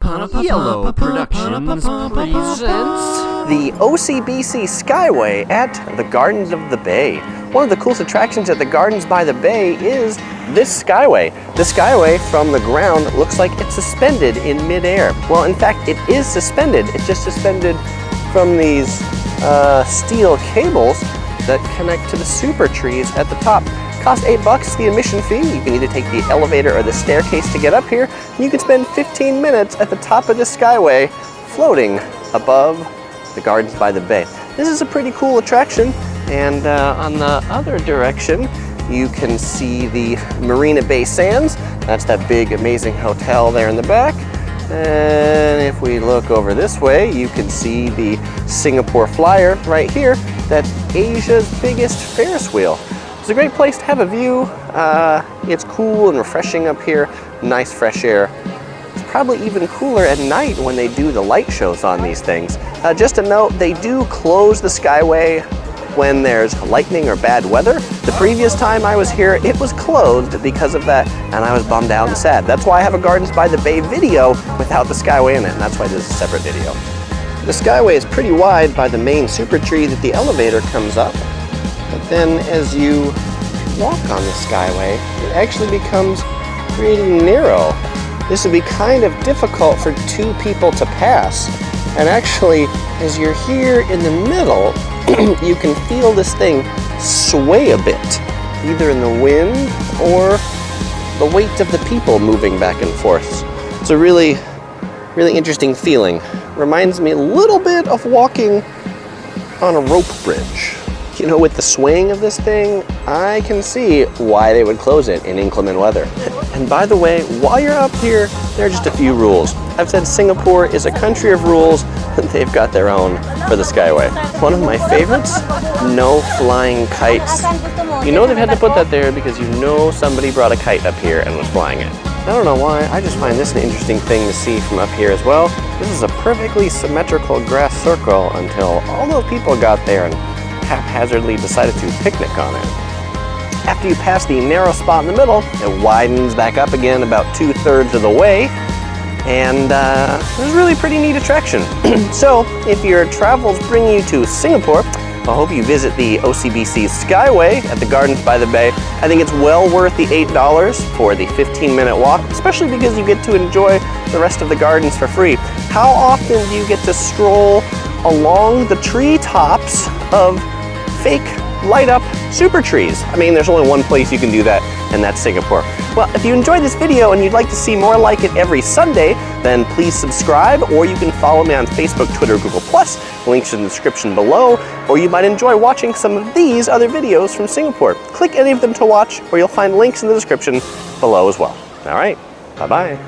Yellow Productions presents the OCBC Skyway at the Gardens of the Bay. One of the coolest attractions at the Gardens by the Bay is this Skyway. The Skyway from the ground looks like it's suspended in midair. Well, in fact, it is suspended. It's just suspended from these steel cables that connect to the Supertrees at the top. Cost $8 the admission fee. You can either take the elevator or the staircase to get up here. And you can spend 15 minutes at the top of the Skyway floating above the Gardens by the Bay. This is a pretty cool attraction. And on the other direction, you can see the Marina Bay Sands. That's that big, amazing hotel there in the back. And if we look over this way, you can see the Singapore Flyer right here. That's Asia's biggest Ferris wheel. It's a great place to have a view. It's cool and refreshing up here. Nice fresh air. It's probably even cooler at night when they do the light shows on these things. Just a note, they do close the Skyway when there's lightning or bad weather. The previous time I was here, it was closed because of that, and I was bummed out and sad. That's why I have a Gardens by the Bay video without the Skyway in it, and that's why this is a separate video. The Skyway is pretty wide by the main Supertree that the elevator comes up. But then as you walk on the Skyway, it actually becomes pretty narrow. This would be kind of difficult for two people to pass. And actually, as you're here in the middle, you can feel this thing sway a bit, either in the wind or the weight of the people moving back and forth. It's a really interesting feeling. Reminds me a little bit of walking on a rope bridge. You know, with the swaying of this thing, I can see why they would close it in inclement weather. And by the way, while you're up here, there are just a few rules. I've said Singapore is a country of rules, and they've got their own for the Skyway. One of my favorites, no flying kites. You know they've had to put that there because you know somebody brought a kite up here and was flying it. I don't know why, I just find this an interesting thing to see from up here as well. This is a perfectly symmetrical grass circle until all those people got there and haphazardly decided to picnic on it. After you pass the narrow spot in the middle, it widens back up again about 2/3 of the way, and it's a really pretty neat attraction. So if your travels bring you to Singapore, I hope you visit the OCBC Skyway at the Gardens by the Bay. I think it's well worth the $8 for the 15-minute walk, especially because you get to enjoy the rest of the gardens for free. How often do you get to stroll along the treetops of fake light-up Supertrees? I mean, there's only one place you can do that, and that's Singapore. Well, if you enjoyed this video and you'd like to see more like it every Sunday, then please subscribe, or you can follow me on Facebook, Twitter, Google+. Links in the description below, or you might enjoy watching some of these other videos from Singapore. Click any of them to watch, or you'll find links in the description below as well. All right, bye-bye.